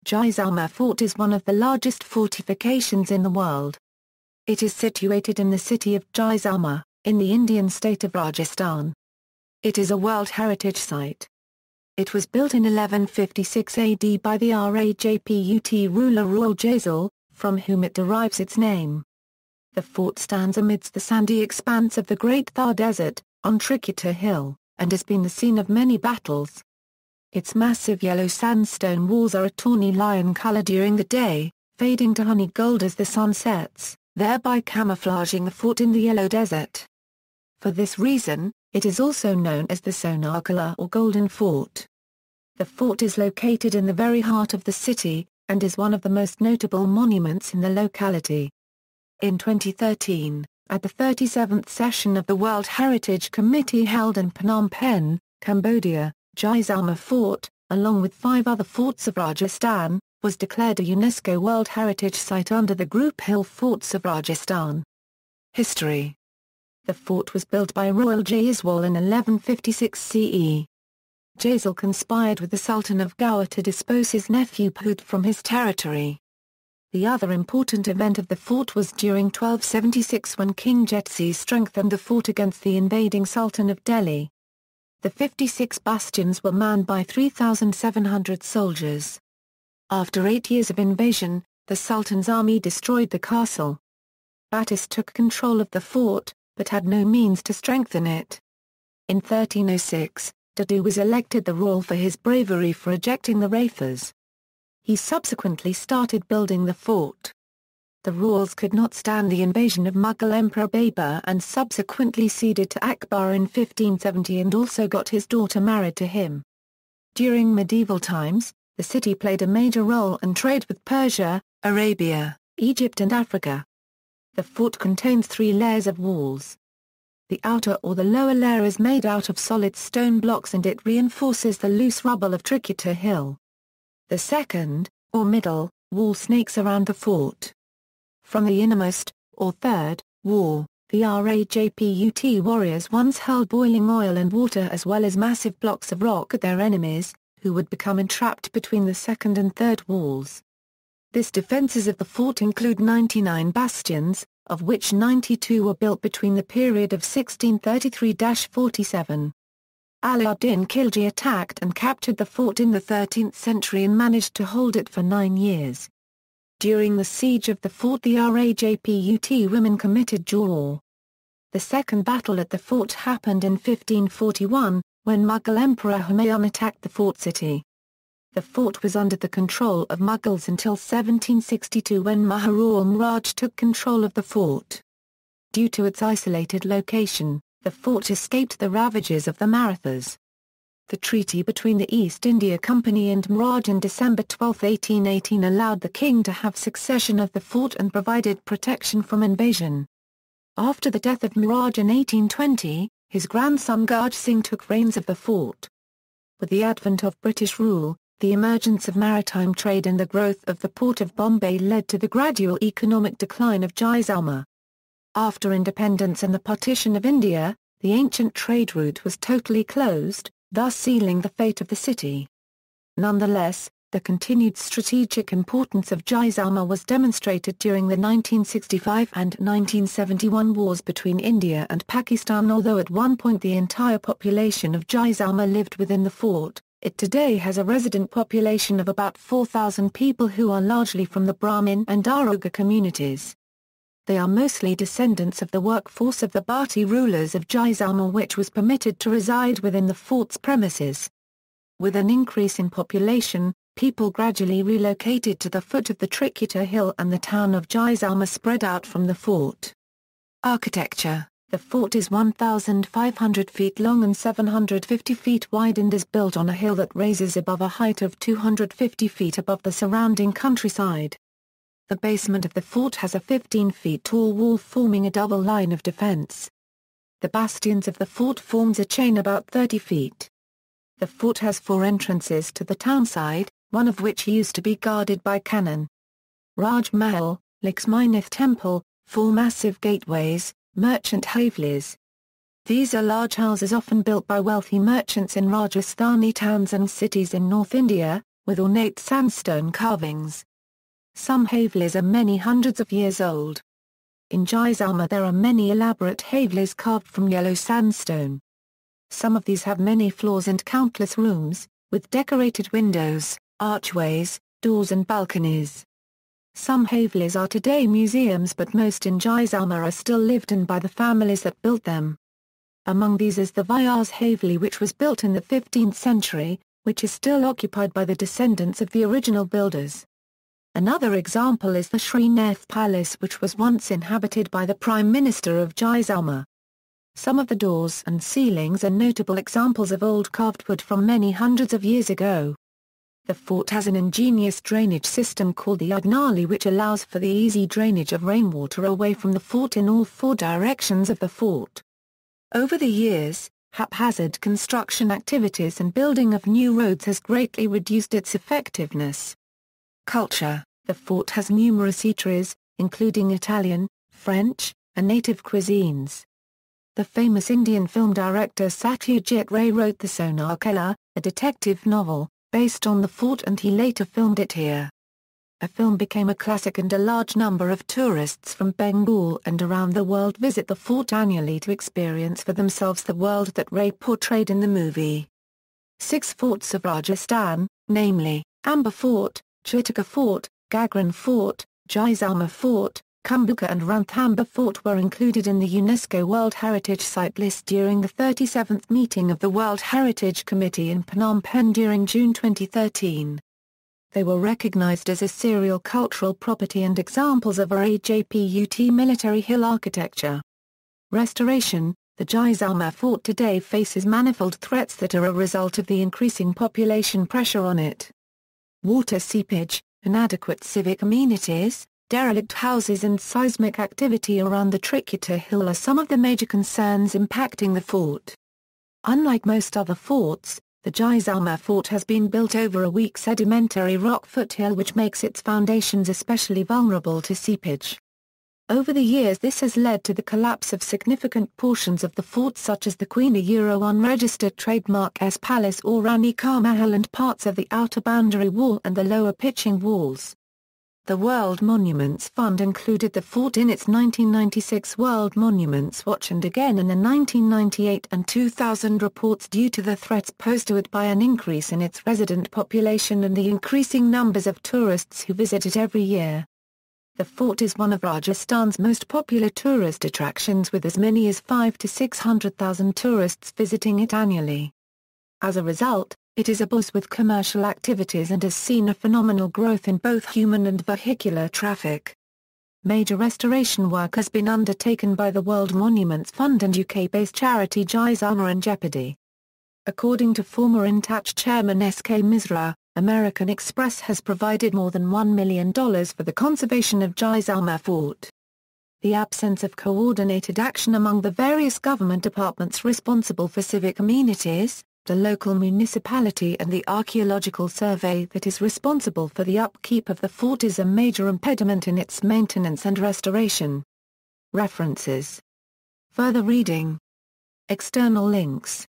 Jaisalmer Fort is one of the largest fortifications in the world. It is situated in the city of Jaisalmer, in the Indian state of Rajasthan. It is a World Heritage Site. It was built in 1156 AD by the Rajput ruler Rawal Jaisal, from whom it derives its name. The fort stands amidst the sandy expanse of the Great Thar Desert, on Trikuta Hill, and has been the scene of many battles. Its massive yellow sandstone walls are a tawny lion color during the day, fading to honey gold as the sun sets, thereby camouflaging the fort in the yellow desert. For this reason, it is also known as the Sonar Quila or Golden Fort. The fort is located in the very heart of the city, and is one of the most notable monuments in the locality. In 2013, at the 37th session of the World Heritage Committee held in Phnom Penh, Cambodia, Jaisalmer Fort, along with 5 other forts of Rajasthan, was declared a UNESCO World Heritage Site under the group Hill Forts of Rajasthan. History. The fort was built by Rawal Jaisal in 1156 CE. Jaisal conspired with the Sultan of Goa to dispose his nephew Phut from his territory. The other important event of the fort was during 1276 when King Jetsi strengthened the fort against the invading Sultan of Delhi. The 56 bastions were manned by 3,700 soldiers. After 8 years of invasion, the Sultan's army destroyed the castle. Battis took control of the fort, but had no means to strengthen it. In 1306, Dadu was elected the Rawal for his bravery for ejecting the Rafers. He subsequently started building the fort. The Rawals could not stand the invasion of Mughal Emperor Babur and subsequently ceded to Akbar in 1570 and also got his daughter married to him. During medieval times, the city played a major role in trade with Persia, Arabia, Egypt and Africa. The fort contains 3 layers of walls. The outer or the lower layer is made out of solid stone blocks and it reinforces the loose rubble of Trikuta Hill. The second, or middle, wall snakes around the fort. From the innermost, or third, wall, the Rajput warriors once held boiling oil and water as well as massive blocks of rock at their enemies, who would become entrapped between the second and third walls. This defences of the fort include 99 bastions, of which 92 were built between the period of 1633–47. Ala-ud-din Khilji attacked and captured the fort in the 13th century and managed to hold it for 9 years. During the siege of the fort the Rajput women committed jawar. The second battle at the fort happened in 1541, when Mughal Emperor Humayun attacked the fort city. The fort was under the control of Mughals until 1762 when Maharaja Miraj took control of the fort. Due to its isolated location, the fort escaped the ravages of the Marathas. The treaty between the East India Company and Miraj in December 12, 1818 allowed the king to have succession of the fort and provided protection from invasion. After the death of Miraj in 1820, his grandson Gaj Singh took reins of the fort. With the advent of British rule, the emergence of maritime trade and the growth of the port of Bombay led to the gradual economic decline of Jaisalmer. After independence and the partition of India, the ancient trade route was totally closed, thus sealing the fate of the city. Nonetheless, the continued strategic importance of Jaisalmer was demonstrated during the 1965 and 1971 wars between India and Pakistan. Although at one point the entire population of Jaisalmer lived within the fort, it today has a resident population of about 4,000 people who are largely from the Brahmin and Daroga communities. They are mostly descendants of the workforce of the Bhati rulers of Jaisalmer, which was permitted to reside within the fort's premises. With an increase in population, people gradually relocated to the foot of the Trikuta Hill and the town of Jaisalmer spread out from the fort. Architecture. The fort is 1,500 feet long and 750 feet wide and is built on a hill that raises above a height of 250 feet above the surrounding countryside. The basement of the fort has a 15 feet tall wall forming a double line of defense. The bastions of the fort forms a chain about 30 feet. The fort has 4 entrances to the townside, one of which used to be guarded by cannon. Raj Mahal, Lakshminith Temple, 4 massive gateways, merchant havelis. These are large houses often built by wealthy merchants in Rajasthani towns and cities in North India, with ornate sandstone carvings. Some havelis are many hundreds of years old. In Jaisalmer there are many elaborate havelis carved from yellow sandstone. Some of these have many floors and countless rooms, with decorated windows, archways, doors and balconies. Some havelis are today museums, but most in Jaisalmer are still lived in by the families that built them. Among these is the Vyas Haveli, which was built in the 15th century, which is still occupied by the descendants of the original builders. Another example is the Srinath Palace, which was once inhabited by the Prime Minister of Jaisalmer. Some of the doors and ceilings are notable examples of old carved wood from many hundreds of years ago. The fort has an ingenious drainage system called the Ugnali, which allows for the easy drainage of rainwater away from the fort in all four directions of the fort. Over the years, haphazard construction activities and building of new roads has greatly reduced its effectiveness. Culture: the fort has numerous eateries, including Italian, French, and native cuisines. The famous Indian film director Satyajit Ray wrote the Sonar Quila, a detective novel, based on the fort, and he later filmed it here. A film became a classic, and a large number of tourists from Bengal and around the world visit the fort annually to experience for themselves the world that Ray portrayed in the movie. 6 forts of Rajasthan, namely, Amber Fort, Trikuta Fort, Gagran Fort, Jaisalmer Fort, Kambuka and Ranthambore Fort, were included in the UNESCO World Heritage Site list during the 37th meeting of the World Heritage Committee in Phnom Penh during June 2013. They were recognized as a serial cultural property and examples of Rajput military hill architecture. Restoration: the Jaisalmer Fort today faces manifold threats that are a result of the increasing population pressure on it. Water seepage, inadequate civic amenities, derelict houses and seismic activity around the Trikuta Hill are some of the major concerns impacting the fort. Unlike most other forts, the Jaisalmer Fort has been built over a weak sedimentary rock foothill, which makes its foundations especially vulnerable to seepage. Over the years this has led to the collapse of significant portions of the fort, such as the Queen unregistered trademark S Palace or Rani Ka Mahal, and parts of the outer boundary wall and the lower pitching walls. The World Monuments Fund included the fort in its 1996 World Monuments Watch and again in the 1998 and 2000 reports due to the threats posed to it by an increase in its resident population and the increasing numbers of tourists who visit it every year. The fort is one of Rajasthan's most popular tourist attractions, with as many as 500,000 to 600,000 tourists visiting it annually. As a result, it is a buzz with commercial activities and has seen a phenomenal growth in both human and vehicular traffic. Major restoration work has been undertaken by the World Monuments Fund and UK-based charity Jaisalmer in Jeopardy. According to former INTACH chairman S.K. Misra, American Express has provided more than $1 million for the conservation of Jaisalmer Fort. The absence of coordinated action among the various government departments responsible for civic amenities, the local municipality and the archaeological survey that is responsible for the upkeep of the fort is a major impediment in its maintenance and restoration. References. Further reading. External links.